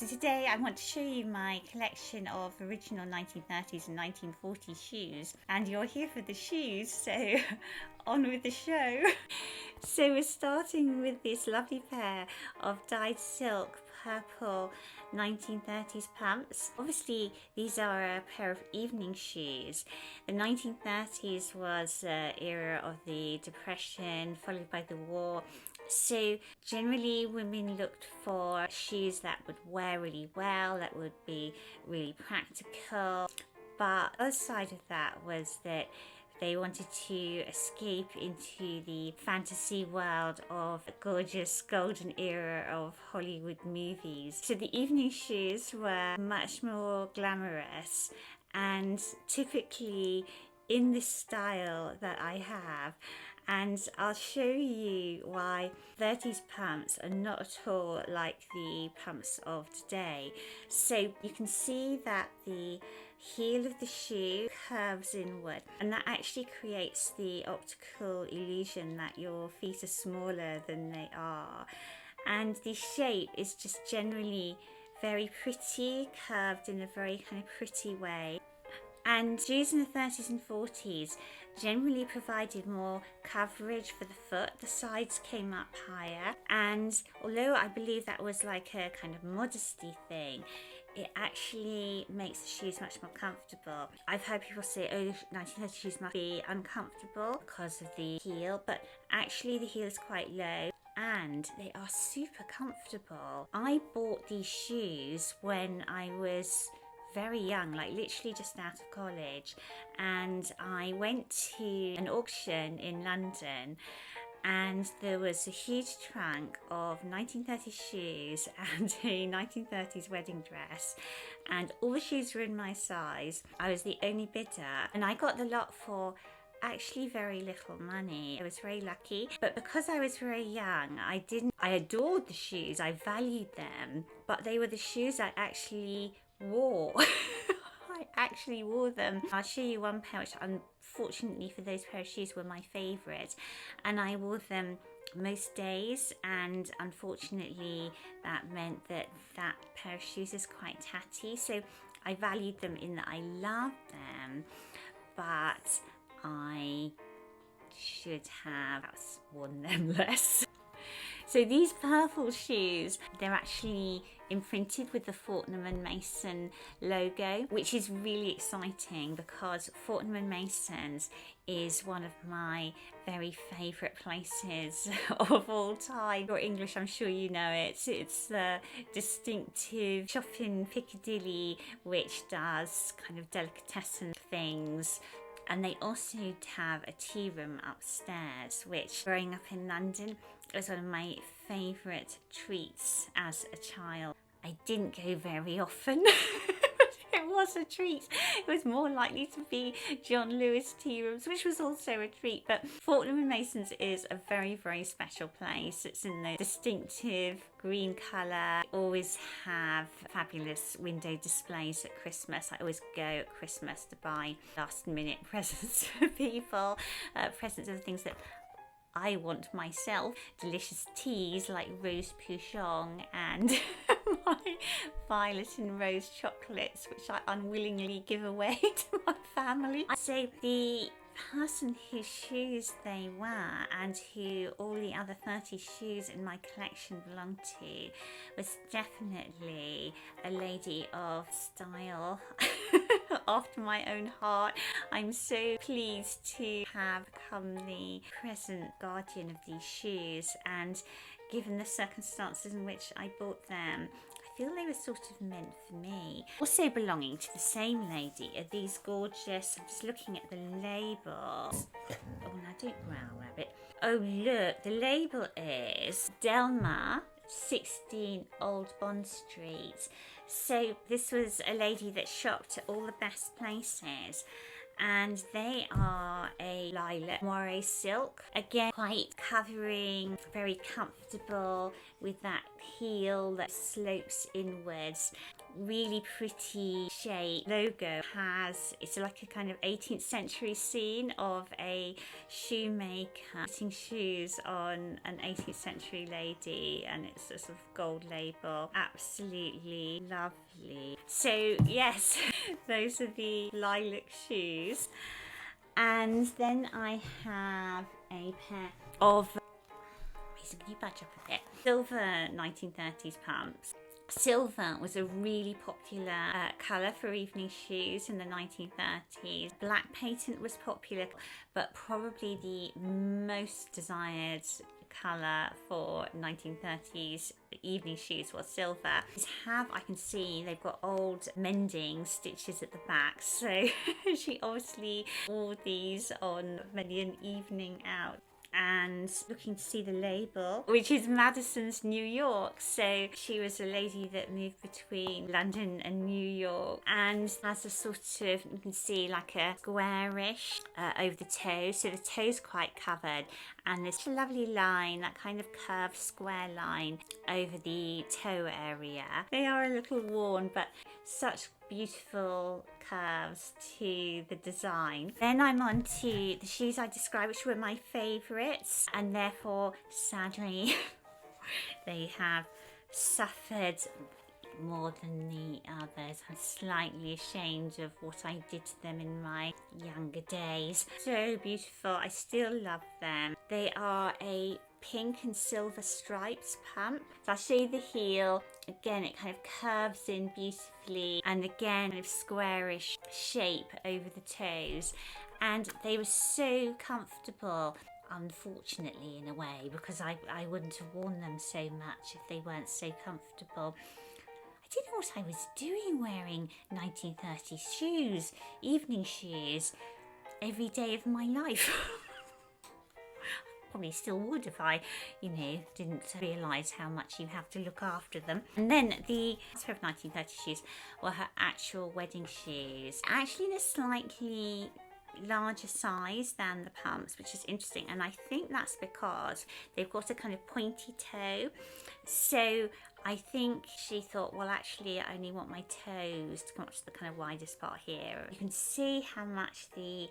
So today I want to show you my collection of original 1930s and 1940s shoes, and you're here for the shoes, so on with the show. So we're starting with this lovely pair of dyed silk purple 1930s pumps. Obviously these are a pair of evening shoes. The 1930s was an era of the Depression followed by the war. So generally women looked for shoes that would wear really well, that would be really practical. But the other side of that was that they wanted to escape into the fantasy world of a gorgeous golden era of Hollywood movies. So the evening shoes were much more glamorous and typically in the style that I have. And I'll show you why 30s pumps are not at all like the pumps of today. So you can see that the heel of the shoe curves inward, and that actually creates the optical illusion that your feet are smaller than they are. And the shape is just generally very pretty, curved in a very kind of pretty way. And shoes in the 30s and 40s generally provided more coverage for the foot. The sides came up higher, and although I believe that was like a kind of modesty thing, it actually makes the shoes much more comfortable. I've heard people say, oh, 1930 shoes must be uncomfortable because of the heel, but actually the heel is quite low and they are super comfortable. I bought these shoes when I was very young, like literally just out of college, and I went to an auction in London and there was a huge trunk of 1930s shoes and a 1930s wedding dress, and all the shoes were in my size. I was the only bidder and I got the lot for actually very little money. I was very lucky, but because I was very young, I adored the shoes, I valued them, but they were the shoes I actually wore. I actually wore them. I'll show you one pair which unfortunately for those pair of shoes were my favourite, and I wore them most days, and unfortunately that meant that that pair of shoes is quite tatty. So I valued them in that I loved them, but I should have worn them less. So these purple shoes, they're actually imprinted with the Fortnum and Mason logo, which is really exciting because Fortnum and Mason's is one of my very favourite places of all time. If you're English, I'm sure you know it. It's the distinctive shop in Piccadilly which does kind of delicatessen things. And they also have a tea room upstairs, which growing up in London was one of my favourite treats as a child. I didn't go very often. It was a treat. It was more likely to be John Lewis tea rooms, which was also a treat. But Fortnum and Mason's is a very, very special place. It's in the distinctive green colour. Always have fabulous window displays at Christmas. I always go at Christmas to buy last minute presents for people, presents of things that I want myself. Delicious teas like rose pouchon and my violet and rose chocolates, which I unwillingly give away to my family. So the person whose shoes they were and who all the other 30 shoes in my collection belonged to was definitely a lady of style after my own heart. I'm so pleased to have become the present guardian of these shoes, and given the circumstances in which I bought them, I feel they were sort of meant for me. Also belonging to the same lady are these gorgeous, I'm just looking at the labels. Oh, now don't growl, rabbit. Oh look, the label is Delma 16 Old Bond Street. So this was a lady that shopped at all the best places, and they are a lilac moire silk, again quite covering, very comfortable with that heel that slopes inwards. really pretty shape logo. It's like a kind of 18th century scene of a shoemaker putting shoes on an 18th century lady, and it's a sort of gold label. Absolutely lovely. So yes, those are the lilac shoes. And then I have a pair of, can you badge up a bit, silver 1930s pumps. Silver was a really popular colour for evening shoes in the 1930s. Black patent was popular, but probably the most desired colour for 1930s evening shoes was silver. I can see they've got old mending stitches at the back, so she obviously wore these on many an evening out. And looking to see the label, which is Madison's New York. So she was a lady that moved between London and New York, and has a sort of, you can see like a squarish over the toe, so the toe's quite covered, and there's a lovely line, that kind of curved square line over the toe area. They are a little worn, but such beautiful curves to the design. Then I'm on to the shoes I described, which were my favourites, and therefore sadly they have suffered more than the others. I'm slightly ashamed of what I did to them in my younger days. So beautiful, I still love them. They are a pink and silver stripes pump. So I'll show you the heel. Again, it kind of curves in beautifully, and again, kind of squarish shape over the toes. And they were so comfortable, unfortunately, in a way, because I wouldn't have worn them so much if they weren't so comfortable. I didn't know what I was doing wearing 1930s shoes, evening shoes, every day of my life. Probably still would if I, didn't realise how much you have to look after them. And then the pair of 1930 shoes were her actual wedding shoes, actually in a slightly larger size than the pumps, which is interesting, and I think that's because they've got a kind of pointy toe. So I think she thought, well, actually I only want my toes to come up to the kind of widest part here. You can see how much the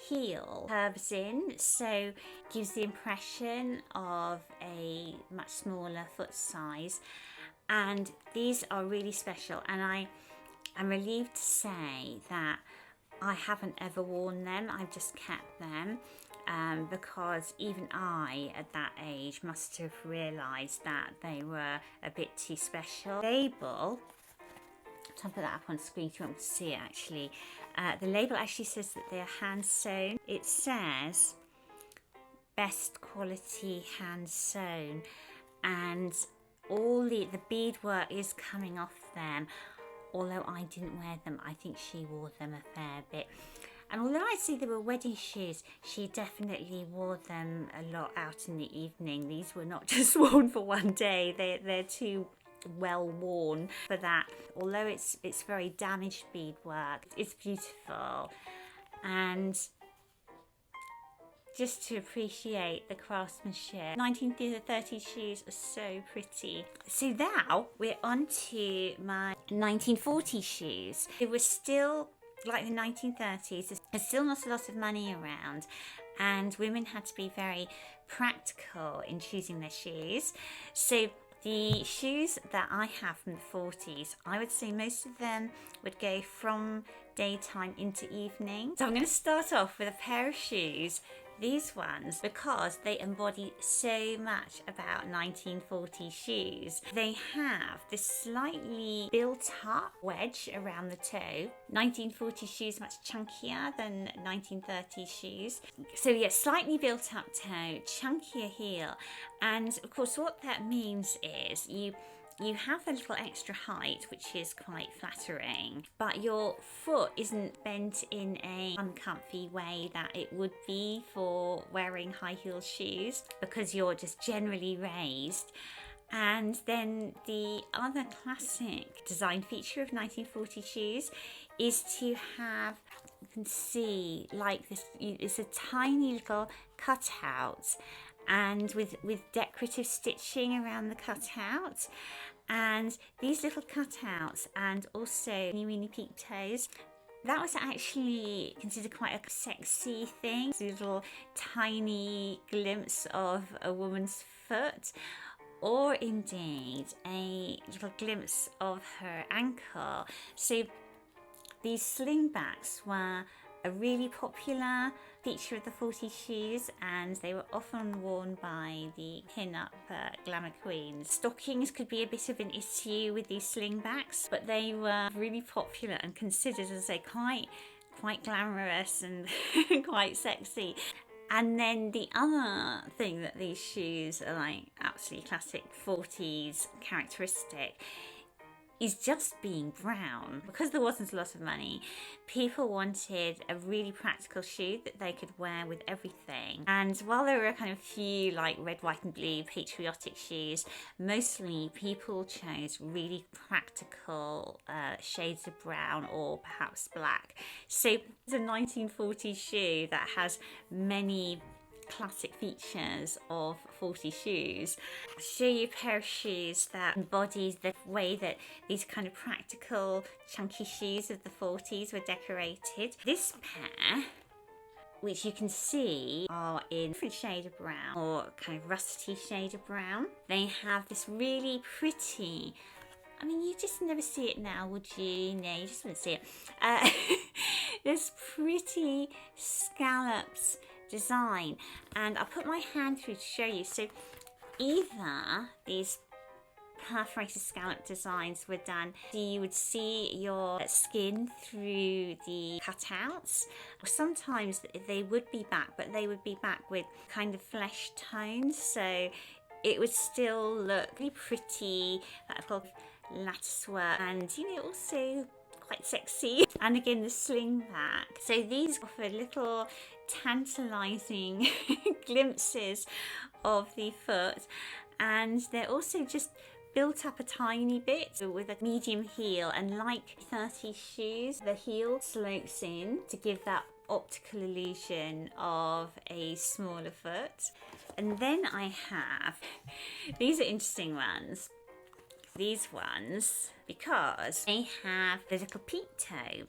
heel curves in, so gives the impression of a much smaller foot size. And these are really special, and I'm relieved to say that I haven't ever worn them. I've just kept them because even I at that age must have realised that they were a bit too special. Label, I'll put that up on screen if you want to see it actually. The label actually says that they are hand sewn. It says best quality hand sewn, and all the beadwork is coming off them. Although I didn't wear them, I think she wore them a fair bit. And although I see they were wedding shoes, she definitely wore them a lot out in the evening. These were not just worn for one day. They're too well worn for that. Although it's very damaged beadwork, it's beautiful. And just to appreciate the craftsmanship. 1930s shoes are so pretty. So now we're on to my 1940s shoes. It was still like the 1930s. There's still not a lot of money around, and women had to be very practical in choosing their shoes. So the shoes that I have from the 40s, I would say most of them would go from daytime into evening. So I'm going to start off with a pair of shoes, these ones, because they embody so much about 1940s shoes. They have this slightly built up wedge around the toe. 1940s shoes much chunkier than 1930s shoes. So yeah, slightly built up toe, chunkier heel. And of course what that means is you have a little extra height, which is quite flattering, but your foot isn't bent in a uncomfy way that it would be for wearing high heel shoes, because you're just generally raised. And then the other classic design feature of 1940 shoes is to have, you can see like this, it's a tiny little cutout, and with decorative stitching around the cutout. And these little cutouts and also mini peep toes, that was actually considered quite a sexy thing. This little tiny glimpse of a woman's foot, or indeed a little glimpse of her ankle. So these slingbacks were a really popular feature of the 40s shoes, and they were often worn by the pin-up glamour queens. Stockings could be a bit of an issue with these slingbacks, but they were really popular and considered as a quite glamorous and quite sexy. And then the other thing that these shoes are like absolutely classic 40s characteristic is just being brown. Because there wasn't a lot of money, people wanted a really practical shoe that they could wear with everything. And while there were kind of few like red, white and blue patriotic shoes, mostly people chose really practical shades of brown or perhaps black. So it's a 1940s shoe that has many classic features of 40 shoes. I'll show you a pair of shoes that embodies the way that these kind of practical chunky shoes of the 40s were decorated. This pair, which you can see are in a different shade of brown or kind of rusty shade of brown. They have this really pretty, I mean, you just never see it now, would you? No, you just wouldn't see it. This pretty scallops design, and I'll put my hand through to show you. So either these perforated scallop designs were done so you would see your skin through the cutouts, or sometimes they would be back, but they would be back with kind of flesh tones, so it would still look really pretty, that little lattice work, and also quite sexy. And again, the slingback. So these offer little tantalizing glimpses of the foot, and they're also just built up a tiny bit with a medium heel, and like 30 shoes, the heel slopes in to give that optical illusion of a smaller foot. And then I have, these are interesting ones, these ones, because they have the little peep toe.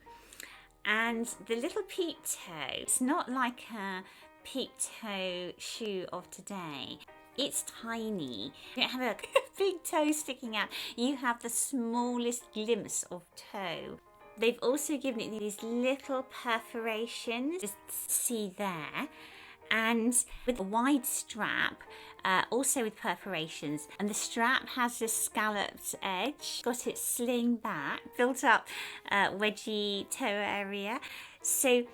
And the little peep toe, it's not like a peep toe shoe of today. It's tiny. You don't have a big toe sticking out. You have the smallest glimpse of toe. They've also given it these little perforations, just see there, and with a wide strap, also with perforations, and the strap has this scalloped edge, got its sling back, built up wedgy toe area. So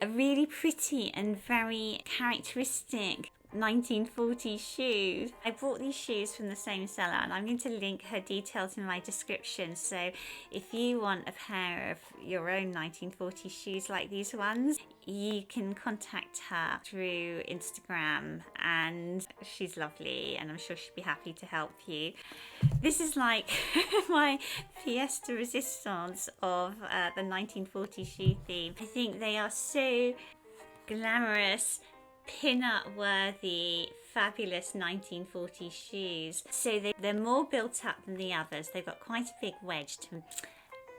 a really pretty and very characteristic 1940s shoes. I bought these shoes from the same seller, and I'm going to link her details in my description, so if you want a pair of your own 1940s shoes like these ones, you can contact her through Instagram, and she's lovely and I'm sure she'd be happy to help you. This is like my pièce de résistance of the 1940s shoe theme. I think they are so glamorous, pin-up worthy, fabulous 1940s shoes. So they're more built up than the others. They've got quite a big wedge to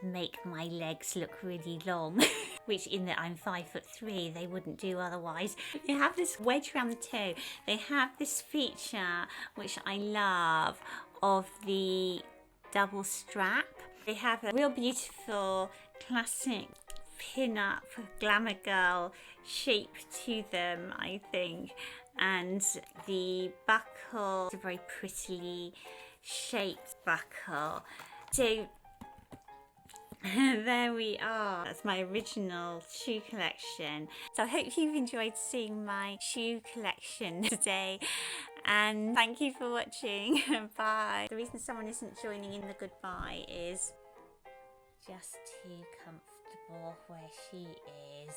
make my legs look really long, which in that I'm 5'3", they wouldn't do otherwise. They have this wedge around the toe. They have this feature, which I love, of the double strap. They have a real beautiful classic pin-up glamour girl shape to them, I think, and the buckle is a very prettily shaped buckle. So there we are. That's my original shoe collection. So I hope you've enjoyed seeing my shoe collection today, and thank you for watching. Bye. The reason someone isn't joining in the goodbye is just too comfortable where she is.